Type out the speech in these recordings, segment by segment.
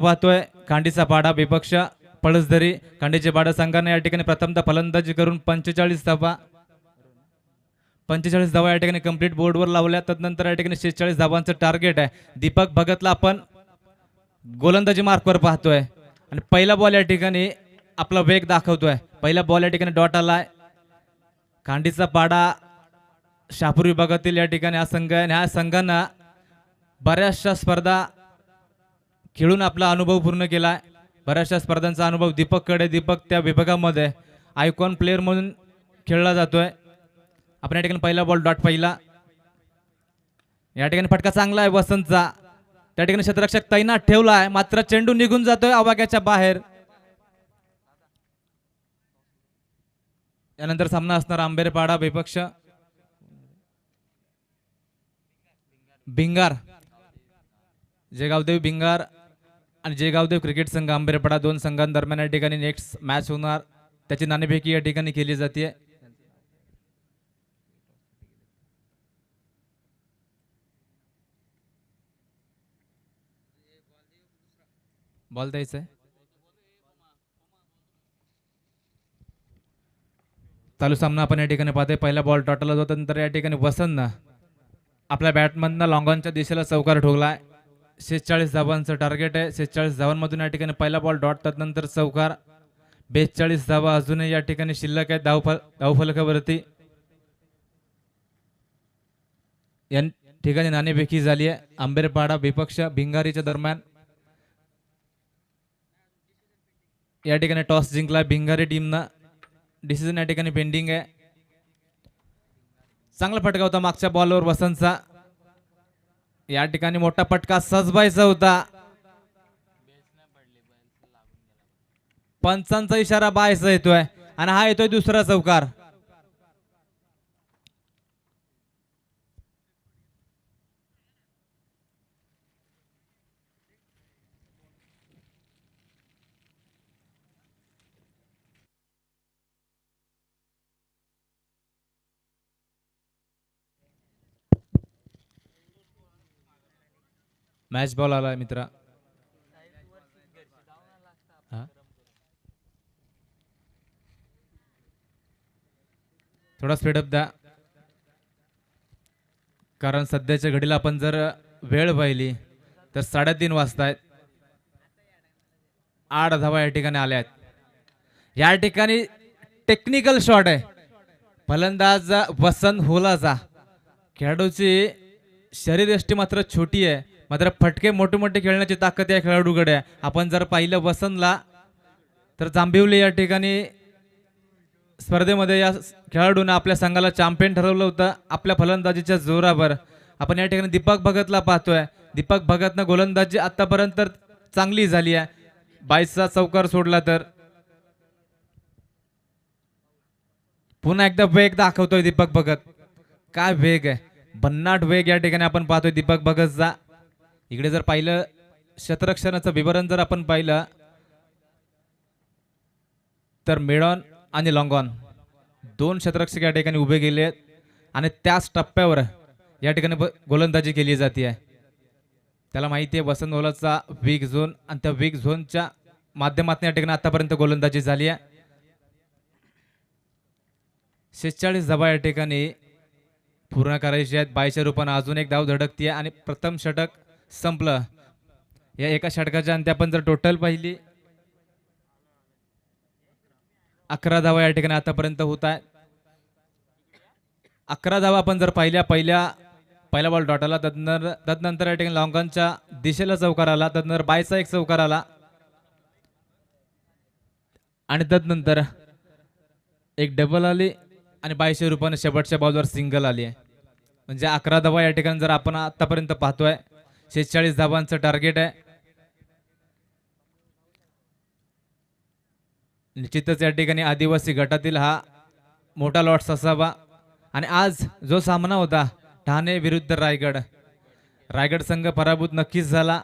पाहतोय खांडीचा पाडा विपक्ष पळसधरी खांडीचे पाडा संघाने या ठिकाणी प्रथमतः फलंदाजी करून 45 धावा या ठिकाणी कंप्लीट बोर्डवर लावल्या. तदनंतर या ठिकाणी 46 धावांचं टार्गेट आहे. दीपक भगतला आपण गोलंदाजी मार्कवर पाहतोय आणि पहिला बॉल या ठिकाणी आपला वेग दाखवतोय. पहिला बॉल या ठिकाणी डॉट आलाय. खांडीचा पाडा शहापूर विभागातील या ठिकाणी हा संघ आहे. ह्या संघानं बऱ्याचशा स्पर्धा खेळून आपला अनुभव पूर्ण केलाय. बऱ्याचशा स्पर्धांचा अनुभव दीपककडे. दीपक त्या विभागामध्ये आयकॉन प्लेअर म्हणून खेळला जातोय. आपण या ठिकाणी पहिला बॉल डॉट पहिला. या ठिकाणी फटका चांगला आहे वसंतचा. त्या ठिकाणी क्षेत्ररक्षक तैनात ठेवलाय मात्र चेंडू निघून जातोय आवाक्याच्या बाहेर. यानंतर सामना असणार आंबेरपाडा विपक्ष भिंगार. जयगावदेव भिंगार आणि जयगावदेव क्रिकेट संघ आंबेरपाडा दोन संघांदरम्यान या ठिकाणी नेक्स्ट मॅच होणार. त्याची नाणेफेकी या ठिकाणी केली जाते. बॉल द्यायचा आहे. चालू सामना आपण या ठिकाणी पाहतोय. पहिला बॉल टॉटला होता. नंतर या ठिकाणी वसंतनं आपल्या बॅटमधनं लॉंगॉनच्या दिशेला चौकार ठोकलाय. 46 धावांचं टार्गेट आहे. 46 धावांमधून या ठिकाणी पहिला बॉल डॉट. त्यानंतर चौकार. 42 धावा अजूनही या ठिकाणी शिल्लक आहेत धावफलकावरती. या ठिकाणी नाणेफेकी झाली आहे आंबेरपाडा विपक्ष भिंगारीच्या दरम्यान. या ठिकाणी टॉस जिंकला भिंगारी टीमनं. डिसिजन या ठिकाणी पेंडिंग आहे. चांगला फटका होता मागच्या बॉलवर वसंतचा. या ठिकाणी मोठा फटका सजबायचा होता. पंचांचा इशारा बायचा येतोय आणि हा येतोय दुसरा चौकार. मॅच बॉल आलाय मित्रा. थोडा स्पीडअप द्या कारण सध्याच्या घडीला आपण जर वेळ पाहिली तर 3:30 वाजतायत. 8 धावा या ठिकाणी आल्या आहेत. या ठिकाणी टेक्निकल शॉट आहे. फलंदाज वसंत होलाचा. खेळाडूची शरीरयष्टी मात्र छोटी आहे मात्र फटके मोठे मोठे खेळण्याची ताकद या खेळाडूकडे आहे. आपण जर पाहिलं वसंतला तर जांभिवली या ठिकाणी स्पर्धेमध्ये या खेळाडूने आपल्या संघाला चॅम्पियन ठरवलं होतं आपल्या फलंदाजीच्या जोरावर. आपण या ठिकाणी दीपक भगतला पाहतोय. दीपक भगतनं गोलंदाजी आतापर्यंत चांगली झाली आहे. 22चा चौकार सोडला तर पुन्हा एकदा वेग दाखवतोय दीपक भगत. काय वेग आहे. भन्नाट वेग या ठिकाणी आपण पाहतोय दीपक भगतचा. इकडे जर पाहिलं क्षेत्ररक्षणाचं विवरण जर आपण पाहिलं तर मेडॉन आणि लॉंगॉन दोन क्षेत्ररक्षक या ठिकाणी उभे गेले आहेत आणि त्याच टप्प्यावर या ठिकाणी गोलंदाजी केली जाते. त्याला माहिती आहे वसंत ओलाचा वीक झोन आणि त्या वीक झोनच्या माध्यमातून या ठिकाणी आतापर्यंत गोलंदाजी झाली आहे. 46 धावा या ठिकाणी पूर्ण करायची आहेत. 22च्या रूपाने अजून एक धाव धडकतीये आणि प्रथम षटक संपलं. या एका षटकाच्या अंती आपण जर टोटल पाहिली 11 धावा या ठिकाणी आतापर्यंत होत आहे. 11 धावा आपण जर पाहिल्या पहिला बॉल डॉट आला. तदनंतर या ठिकाणी लॉंगॉनच्या दिशेला चौकार आला. तदनंतर 22चा एक चौकार आला आणि तदनंतर एक डबल आली आणि 22च्या रूपाने शेवटच्या बॉलवर सिंगल आली आहे. म्हणजे 11 धावा या ठिकाणी जर आपण आतापर्यंत पाहतोय. 46 धावांचं टार्गेट आहे. निश्चितच या ठिकाणी आदिवासी गटातील हा मोठा लॉट्स असावा. आणि आज जो सामना होता ठाणे विरुद्ध रायगड. रायगड संघ पराभूत नक्कीच झाला.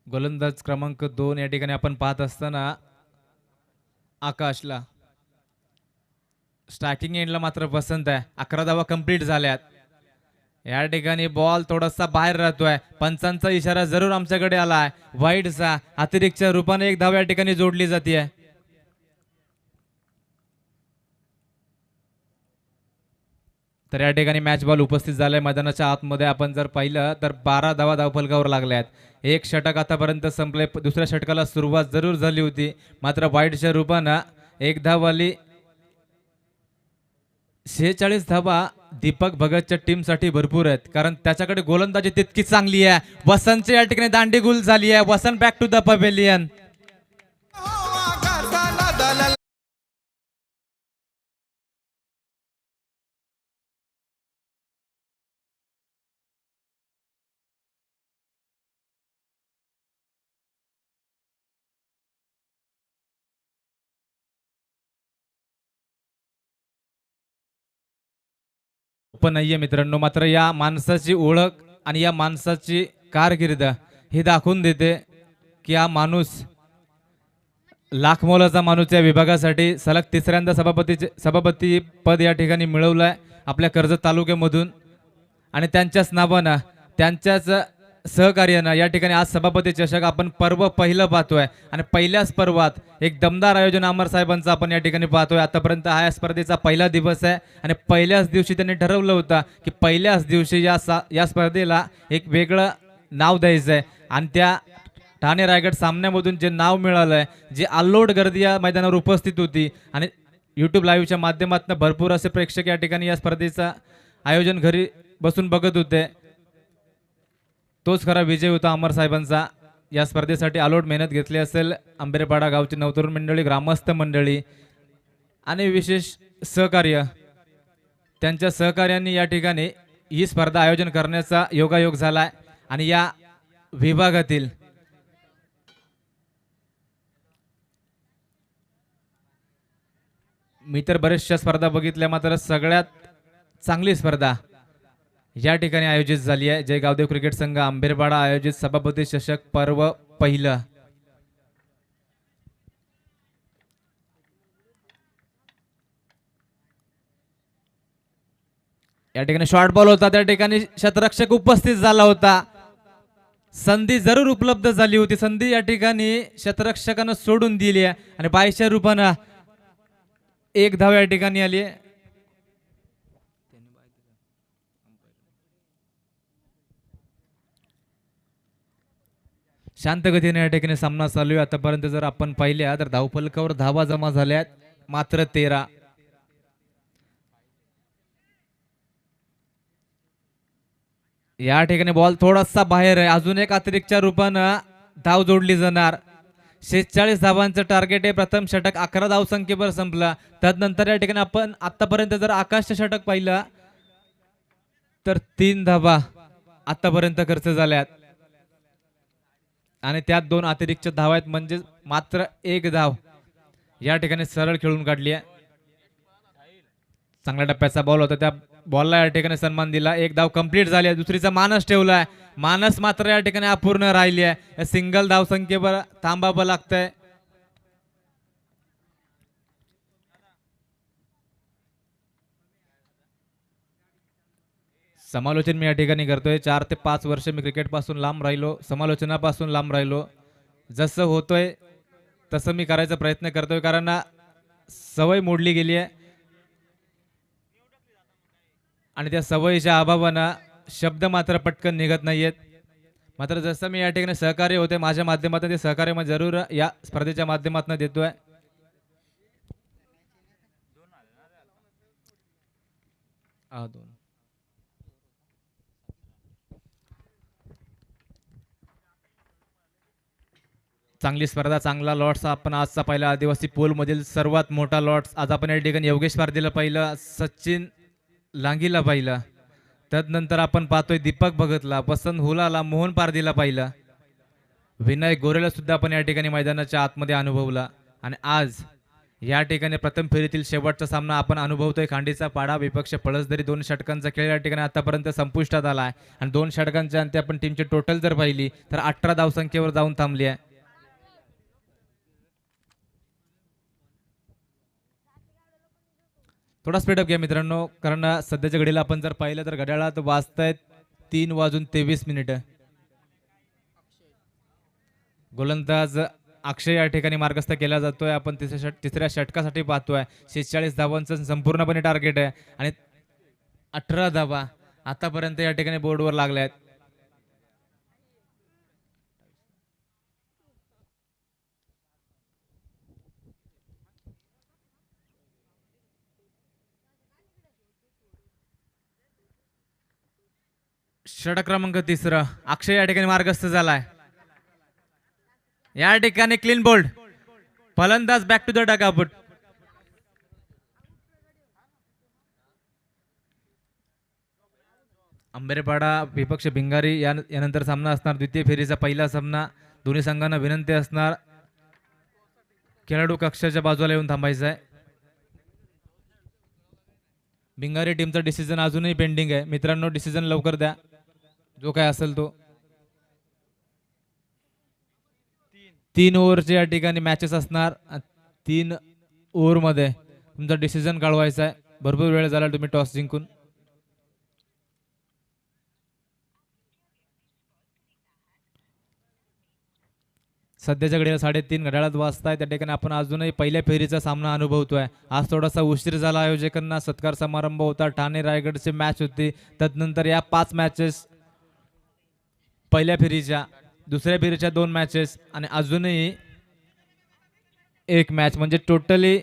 गोलंदाज क्रमांक 2 या ठिकाणी आपण पाहत असताना आकाशला. स्ट्रायकिंग एंडला मात्र वसंत आहे. 11 धावा कंप्लीट झाल्यात. या ठिकाणी बॉल थोडासा बाहेर राहतोय. पंचांचा इशारा जरूर आमच्याकडे आलाय. वाईडचा अतिरिक्तच्या रूपाने एक धाव या ठिकाणी जोडली जाते. तर या ठिकाणी मॅच बॉल उपस्थित झालाय मैदानाच्या आतमध्ये. आपण जर पाहिलं तर 12 धावा धावफलकावर लागल्यात. एक षटक आतापर्यंत संपले. दुसऱ्या षटकाला सुरुवात जरूर झाली होती, मात्र वाईडच्या रूपानं एक धाव आली. 46 धावा दीपक भगतच्या टीमसाठी भरपूर आहेत, कारण त्याच्याकडे गोलंदाजी तितकी चांगली आहे. वसंतची या ठिकाणी दांडी गुल झाली आहे. वसंत बॅक टू द पवेलियन. पण नाहीये मित्रांनो, मात्र या माणसाची ओळख आणि या माणसाची कारकीर्द हे दाखवून देते की हा माणूस लाख मोलाचा माणूस या विभागासाठी सलग तिसऱ्यांदा सभापती पद या ठिकाणी मिळवलंय आपल्या कर्जत तालुक्यामधून. आणि त्यांच्याच नावानं, त्यांच्याच सहकार्यानं या ठिकाणी आज सभापती चषक आपण पर्व पहिलं पाहतोय. आणि पहिल्याच पर्वात एक दमदार आयोजन अमर साहेबांचं आपण या ठिकाणी पाहतोय. आतापर्यंत हा या स्पर्धेचा पहिला दिवस आहे आणि पहिल्याच दिवशी त्यांनी ठरवलं होतं की पहिल्याच दिवशी या स्पर्धेला एक वेगळं नाव द्यायचं आहे. आणि त्या ठाणे रायगड सामन्यामधून जे नाव मिळालंय, जे अल्लोड गर्दी या मैदानावर उपस्थित होती आणि यूट्यूब लाईव्हच्या माध्यमातून भरपूर असे प्रेक्षक या ठिकाणी या स्पर्धेचं आयोजन घरी बसून बघत होते, तोच खरा विजय होता अमर साहेबांचा. या स्पर्धेसाठी अलोट मेहनत घेतली असेल आंबेरपाडा गावची नवतरुण मंडळी, ग्रामस्थ मंडळी आणि विशेष सहकार्य. त्यांच्या सहकार्यांनी या ठिकाणी ही स्पर्धा आयोजन करण्याचा योगायोग झालाय. आणि या विभागातील मी तर बरेचशा स्पर्धा बघितल्या, मात्र सगळ्यात चांगली स्पर्धा या ठिकाणी आयोजित झाली आहे. जय गावदेव क्रिकेट संघ आंबेरपाडा आयोजित सभापती चषक पर्व पहिलं. या ठिकाणी शॉर्ट बॉल होता, त्या ठिकाणी शतरक्षक उपस्थित झाला होता. संधी जरूर उपलब्ध झाली होती. संधी या ठिकाणी शतरक्षकानं सोडून दिली आहे आणि 22 रूपानं एक धाव या ठिकाणी आली आहे. शांत गतीने या ठिकाणी सामना चालू आहे. आतापर्यंत जर आपण पाहिल्या तर धावफलकावर धावा जमा झाल्यात मात्र 13. या ठिकाणी बॉल थोडासा बाहेर आहे. अजून एक अतिरिक्तच्या रूपानं धाव जोडली जाणार. 46 धावांचं टार्गेट आहे. प्रथम षटक 11 धावसंख्येवर संपला. त्यानंतर या ठिकाणी आपण आतापर्यंत जर आकाशचं षटक पाहिलं तर 3 धावा आतापर्यंत खर्च झाल्यात आणि त्यात 2 अतिरिक्त धावा आहेत, म्हणजे मात्र 1 धाव या ठिकाणी सरळ खेळून काढली आहे. चांगल्या टप्प्याचा बॉल होता, त्या बॉलला या ठिकाणी सन्मान दिला. 1 धाव कंप्लीट झाली आहे. दुसरीचा मानस ठेवलाय. मानस मात्र या ठिकाणी अपूर्ण राहिली आहे. सिंगल धाव संख्येवर थांबावं लागतंय. समालोचन मी या ठिकाणी करतोय. 4 ते 5 वर्ष मी क्रिकेट पासून लांब राहिलो, समालोचनापासून लांब राहिलो. जसं होतोय तसं मी करायचा प्रयत्न करतोय, कारण सवय मोडली गेली आहे आणि त्या सवयीच्या अभावानं शब्द मात्र पटकन निघत नाहीयेत. मात्र जसं मी या ठिकाणी सहकार्य होते माझ्या माध्यमातून, ते सहकार्य मी जरूर या स्पर्धेच्या माध्यमातून देतोय. चांगली स्पर्धा, चांगला लॉट्स. आपण आजचा पहिला आदिवासी पोल मधील सर्वात मोठा लॉट्स आज आपण या ठिकाणी योगेश पारदीला पाहिलं, सचिन लांगीला पाहिलं. त्यानंतर आपण पाहतोय दीपक भगतला, वसंत हुलाला, मोहन पारदीला पाहिलं. विनय गोरेला सुद्धा आपण या ठिकाणी मैदानाच्या आतमध्ये अनुभवला. आणि आज या ठिकाणी प्रथम फेरीतील शेवटचा सामना आपण अनुभवतोय. खांडीचा पाडा विपक्ष पळसदरी. 2 षटकांचा खेळ या ठिकाणी आतापर्यंत संपुष्टात आला आहे आणि 2 षटकांच्या अंती आपण टीमची टोटल जर पाहिली तर 18 धावसंख्येवर जाऊन थांबली आहे. थोडा स्पीडअप घ्या मित्रांनो, कारण सध्याच्या घडीला आपण जर पाहिलं तर घड्याळात वाजतायत 3:23. गोलंदाज अक्षय या ठिकाणी मार्गस्थ केला जातोय. आपण तिसऱ्या षटकासाठी पाहतोय. 46 धावांचं संपूर्णपणे टार्गेट आहे आणि 18 धावा आतापर्यंत या ठिकाणी बोर्डवर लागल्या आहेत. षटक क्रमांक 3 अक्षय या ठिकाणी मार्गस्थ झालाय. या ठिकाणी क्लीन बोल्ड, फलंदाज बॅक टू द डगआउट. आंबेरपाडा विपक्ष भिंगारी यानंतर सामना असणार. द्वितीय फेरीचा पहिला सामना. दोन्ही संघांना विनंती असणार खेळाडू कक्षाच्या बाजूला येऊन थांबायचं आहे. भिंगारी टीमचा डिसिजन अजूनही पेंडिंग आहे मित्रांनो. डिसिजन लवकर द्या जो काय असेल तो. 3 ओव्हरचे या ठिकाणी मॅचेस असणार. 3 ओव्हरमध्ये तुमचा डिसिजन काढवायचा आहे. भरपूर वेळ झाला तुम्ही टॉस जिंकून. सध्याच्या घडीला 3:30 घड्याळात वाजताय. त्या ठिकाणी आपण अजूनही पहिल्या फेरीचा सामना अनुभवतोय. आज थोडासा उशीर झाला. आयोजकांना सत्कार समारंभ होता. ठाणे रायगडची मॅच होती. तदनंतर या 5 मॅचेस पहिल्या फेरीच्या, दुसऱ्या फेरीच्या 2 मॅचेस आणि अजूनही 1 मॅच, म्हणजे टोटली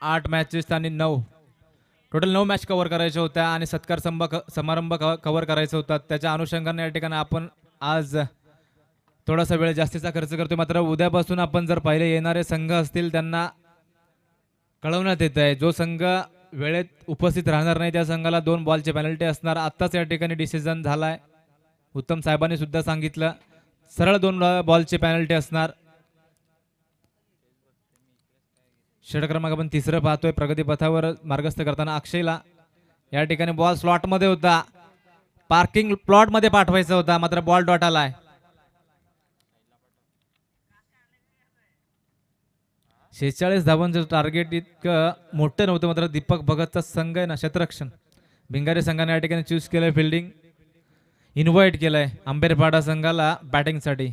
8 मॅचेस आणि 9 मॅच कव्हर करायच्या होत्या आणि सत्कार समारंभ कव्हर करायचा होता. त्याच्या अनुषंगाने या ठिकाणी आपण आज थोडासा वेळ जास्तीचा खर्च करतोय. मात्र उद्यापासून आपण जर पाहिले येणारे संघ असतील त्यांना कळवण्यात येत आहे. जो संघ वेळेत उपस्थित राहणार नाही त्या संघाला 2 बॉलची पेनल्टी असणार. आत्ताच या ठिकाणी डिसिजन झालाय. उत्तम साहेबांनी सुद्धा सांगितलं सरळ 2 बॉलची पेनल्टी असणार. षटक क्रमांक आपण 3 पाहतोय. प्रगती पथावर मार्गस्थ करताना अक्षयला या ठिकाणी बॉल स्लॉट मध्ये होता. पार्किंग प्लॉट मध्ये पाठवायचा होता मात्र बॉल डॉट आलाय. 46 धावांचं टार्गेट इतकं मोठं नव्हतं. मात्र दीपक भगतचा संघ आहे ना, क्षेत्ररक्षण भिंगारी संघाने या ठिकाणी चूज केलंय. फिल्डिंग इन्व्हाइट केलंय आंबेरपाडा संघाला बॅटिंगसाठी.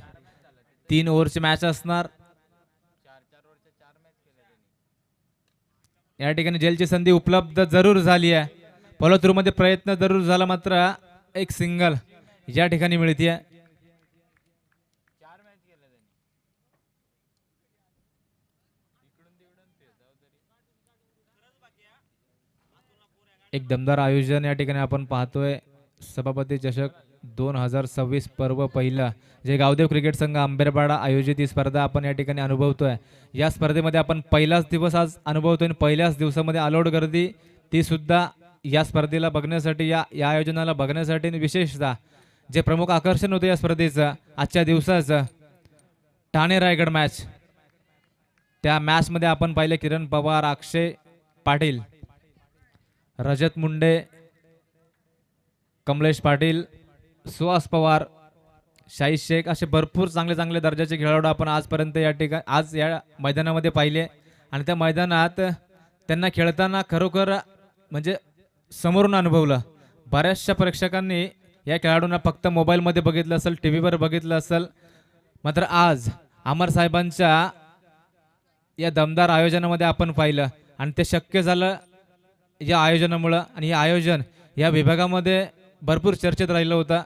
3 ओव्हरची मॅच असणार. या ठिकाणी जेलची संधी उपलब्ध जरूर झाली आहे. फॉलो थ्रू मध्ये प्रयत्न जरूर झाला मात्र एक सिंगल या ठिकाणी मिळते. एक दमदार आयोजन या ठिकाणी आपण पाहतोय. सभापती चषक 2026 पर्व पहिला, जे गावदेव क्रिकेट संघ आंबेरपाडा आयोजित ही स्पर्धा आपण या ठिकाणी अनुभवतोय. या स्पर्धेमध्ये आपण पहिलाच दिवस आज अनुभवतोय आणि पहिल्याच दिवसामध्ये अलोट गर्दी, ती सुद्धा या स्पर्धेला बघण्यासाठी, या आयोजनाला बघण्यासाठी. विशेषतः जे प्रमुख आकर्षण होते या स्पर्धेचं आजच्या दिवसाचं, ठाणे रायगड मॅच. त्या मॅच मध्ये आपण पाहिले किरण पवार, अक्षय पाटील, रजत मुंडे, कमलेश पाटील, सुहास पवार, शाहीद शेख असे भरपूर चांगले दर्जाचे खेळाडू आपण आजपर्यंत आज या मैदानामध्ये पाहिले. आणि त्या मैदानात त्यांना खेळताना खरोखर म्हणजे समोरून अनुभवलं. बऱ्याचशा प्रेक्षकांनी या खेळाडूंना फक्त मोबाईलमध्ये बघितलं असेल, टी व्हीवर बघितलं असेल. मात्र आज अमर साहेबांच्या या दमदार आयोजनामध्ये आपण पाहिलं आणि ते शक्य झालं या आयोजनामुळं. आणि हे आयोजन या विभागामध्ये भरपूर चर्चेत राहिलं होतं.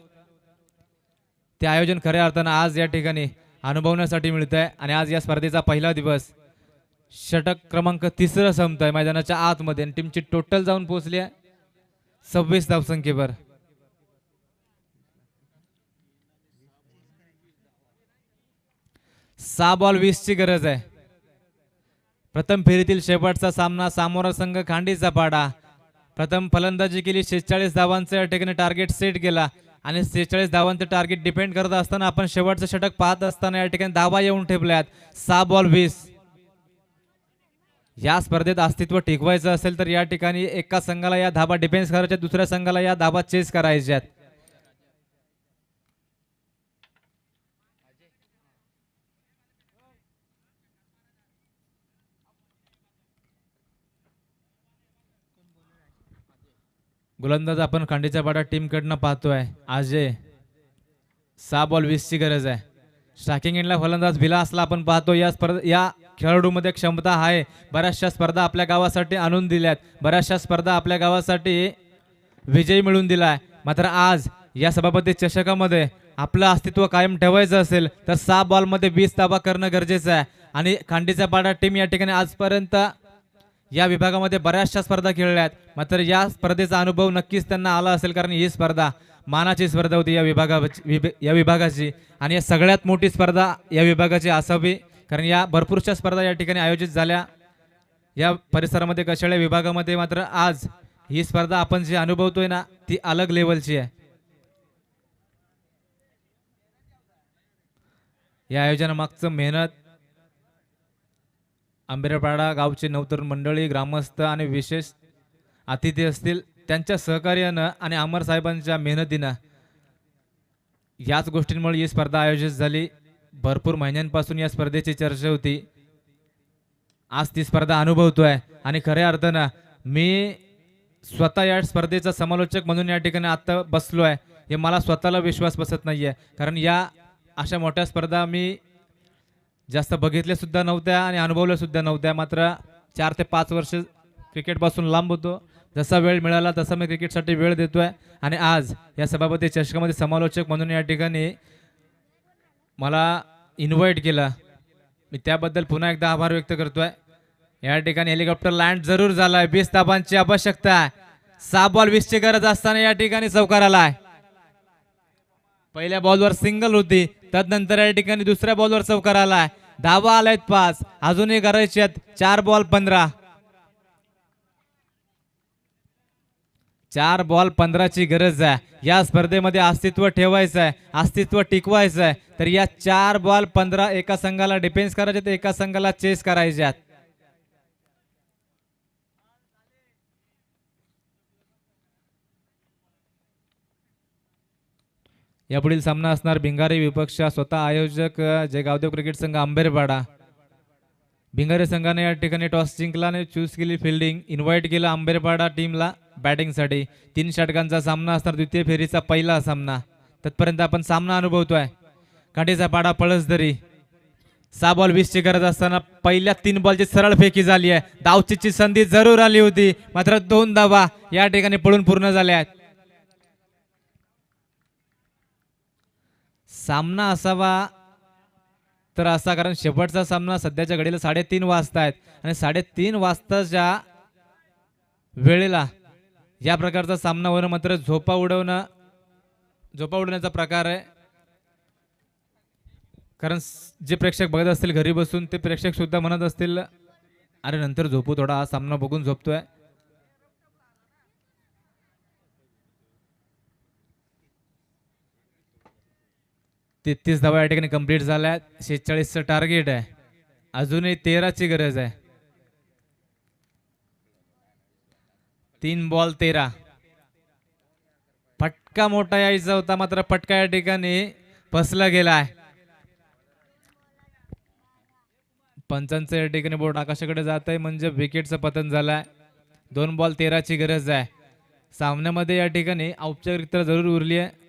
ते आयोजन खऱ्या अर्थानं आज या ठिकाणी अनुभवण्यासाठी मिळत आहे. आणि आज या स्पर्धेचा पहिला दिवस, षटक क्रमांक 3 संपत आहे मैदानाच्या आतमध्ये आणि टीमची टोटल जाऊन पोहोचली आहे 26 धावसंख्येवर. सहा बॉल 20 ची गरज आहे. प्रथम फेरीतील शेवटचा सामना, सामोरा संघ खांडीचा पाडा. प्रथम फलंदाजी केली, 46 धावांचं या ठिकाणी टार्गेट सेट केला आणि 46 धावांचं टार्गेट डिपेंड करत असताना आपण शेवटचं षटक पाहत असताना या ठिकाणी धावा येऊन ठेपल्यात. 6 बॉल 20. या स्पर्धेत अस्तित्व टिकवायचं असेल तर या ठिकाणी एका संघाला या धाबा डिफेन्स करायच्या, दुसऱ्या संघाला या धाबा चेस करायच्यात. गोलंदाज आपण खांडीच्या पाडा टीम कडनं पाहतोय. अजय 6 बॉल 20 ची गरज आहे. स्ट्रायकिंग एंडला फलंदाज विलासला आपण पाहतो. या खेळाडूमध्ये क्षमता आहे. बऱ्याचशा स्पर्धा आपल्या गावासाठी आणून दिल्यात. बऱ्याचशा स्पर्धा आपल्या गावासाठी विजय मिळवून दिलाय. मात्र आज या सभापती चषकामध्ये आपलं अस्तित्व कायम ठेवायचं असेल तर 6 बॉलमध्ये 20 धावा करणं गरजेचं आहे. आणि खांडीचा पाडा टीम या ठिकाणी आजपर्यंत या विभागामध्ये बऱ्याचशा स्पर्धा खेळल्यात. मात्र या स्पर्धेचा अनुभव नक्कीच त्यांना आला असेल, कारण ही स्पर्धा मानाची स्पर्धा होती या विभागाची आणि या सगळ्यात मोठी स्पर्धा या विभागाची असावी, कारण या भरपूरशा स्पर्धा या ठिकाणी आयोजित झाल्या या परिसरामध्ये कशाळ्या विभागामध्ये. मात्र आज ही स्पर्धा आपण जी अनुभवतोय ना ती अलग लेवलची आहे. या आयोजनामागचं मेहनत आंबेरपाडा गावचे नवतरुण मंडळी, ग्रामस्थ आणि विशेष अतिथी असतील त्यांच्या सहकार्यानं आणि अमर साहेबांच्या मेहनतीनं याच गोष्टींमुळे ही स्पर्धा आयोजित झाली. भरपूर महिन्यांपासून या स्पर्धेची चर्चा होती. आज ती स्पर्धा अनुभवतोय आणि खऱ्या अर्थानं मी स्वतः या स्पर्धेचा समालोचक म्हणून या ठिकाणी आता बसलोय. हे मला स्वतःला विश्वास बसत नाहीये, कारण या अशा मोठ्या स्पर्धा मी जास्त बघितल्या सुद्धा नव्हत्या आणि अनुभवल्या सुद्धा नव्हत्या. मात्र 4 ते 5 वर्ष क्रिकेटपासून लांब होतो. जसा वेळ मिळाला तसा मी क्रिकेटसाठी वेळ देतोय आणि आज या सभापती चषकामध्ये समालोचक म्हणून या ठिकाणी मला इन्व्हाइट केलं. मी त्याबद्दल पुन्हा एकदा आभार व्यक्त करतोय. या ठिकाणी हेलिकॉप्टर लँड जरूर झालाय. 20 धावांची आवश्यकता आहे. 6 बॉल 20 ची गरज असताना या ठिकाणी चौकार आलाय. पहिल्या बॉलवर सिंगल होती, त्यानंतर या ठिकाणी दुसऱ्या बॉलवर चौकार आलाय. धावा आलायत 5, अजूनही करायचे आहेत. 4 बॉल 15. 4 बॉल 15 ची गरज आहे. या स्पर्धेमध्ये अस्तित्व ठेवायचं आहे, अस्तित्व टिकवायचं आहे. तर या 4 बॉल 15 एका संघाला डिफेन्स करायचे, तर एका संघाला चेस करायचे. यापुढील सामना असणार भिंगारी विपक्ष स्वतः आयोजक जय गावदेव क्रिकेट संघ आंबेरपाडा. भिंगारी संघाने या ठिकाणी टॉस जिंकला आणि चूज केली फिल्डिंग. इन्व्हाइट केलं आंबेरपाडा टीमला बॅटिंगसाठी. 3 षटकांचा सामना असणार, द्वितीय फेरीचा पहिला सामना. तत्पर्यंत आपण सामना अनुभवतोय. काठीचा पाडा पळसदरी. 6 बॉल 20 ची गरज असताना पहिल्या 3 बॉलची सरळ फेकी झाली आहे. धावचीची संधी जरूर आली होती, मात्र 2 धावा या ठिकाणी पळून पूर्ण झाल्या आहेत. सामना असावा तर असा, कारण शेवटचा सामना सध्याच्या घडीला 3:30 वाजता आहेत आणि 3:30 वाजताच्या वेळेला या प्रकारचा सामना होणं मात्र झोपा उडवण्याचा प्रकार आहे. कारण जे प्रेक्षक बघत असतील घरी बसून, ते प्रेक्षक सुद्धा म्हणत असतील अरे नंतर झोपू, थोडा हा सामना बघून झोपतोय. 33 धावा या ठिकाणी कंप्लीट झाल्या. 46चं टार्गेट आहे. अजूनही 13 ची गरज आहे. 3 बॉल 13. फटका मोठा यायचा होता, मात्र फटका या ठिकाणी फसला गेलाय. पंचांचं या ठिकाणी बोर्ड आकाशाकडे जात आहे, म्हणजे विकेटचं पतन झालंय. 2 बॉल 13 ची गरज आहे. सामन्यामध्ये या ठिकाणी औपचारिकता जरूर उरली आहे,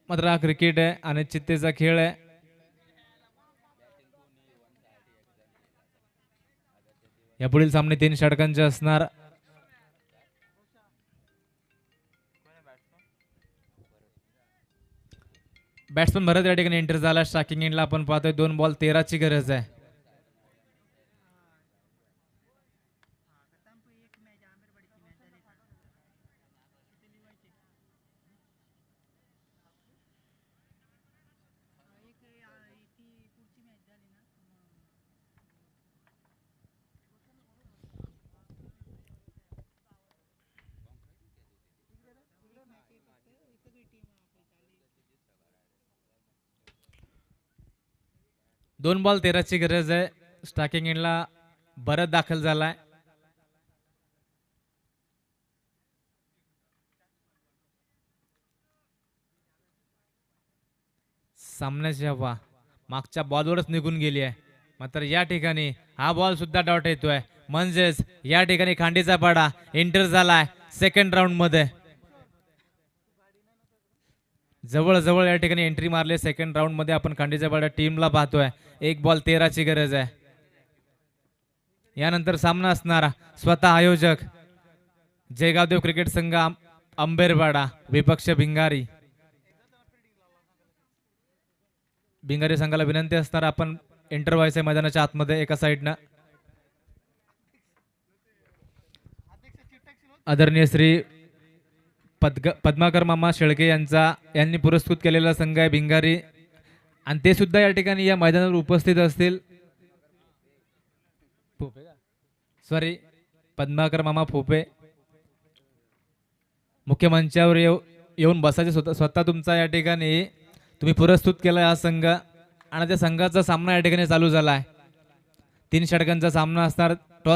मात्र हा क्रिकेट आहे आणि चित्तेचा खेळ आहे. यापुढील सामने 3 षटकांचे असणार. बॅट्समन भरत या ठिकाणी एंटर झाला. स्ट्रायकिंग एंडला आपण पाहतोय. 2 बॉल 13 ची गरज आहे. दोन बॉल 13 ची गरज आहे. स्ट्रायकिंग एंडला भरत दाखल झालाय. सामन्याची हवा मागच्या बॉलवरच निघून गेली आहे, मात्र या ठिकाणी हा बॉल सुद्धा डॉट येतोय. म्हणजेच या ठिकाणी खांडीचा पाडा एंटर झालाय सेकंड राऊंड मध्ये. जवळजवळ या ठिकाणी एंट्री मारली सेकंड राऊंड मध्ये. आपण खांडीच्या पाड्या टीमला पाहतोय. 1 बॉल 13 ची गरज आहे. यानंतर सामना असणारा स्वतः आयोजक जयगावदेव क्रिकेट संघ अंबेरवाडा विपक्ष भिंगारी. भिंगारी संघाला विनंती असणार आपण एंटर व्हायचंय मैदानाच्या आतमध्ये एका साईडनं. आदरणीय श्री पद्माकर मामा शेळके यांनी पुरस्कृत केलेला संघ आहे भिंगारी आणि ते सुद्धा या ठिकाणी या मैदानावर उपस्थित असतील. सॉरी, पद्माकर मामा फोपे मुख्य मंचावर येऊन बसायचे. स्वतः तुमचा या ठिकाणी तुम्ही पुरस्कृत केला हा संघ आणि त्या संघाचा सामना या ठिकाणी चालू झाला आहे. 3 षटकांचा सामना असणार.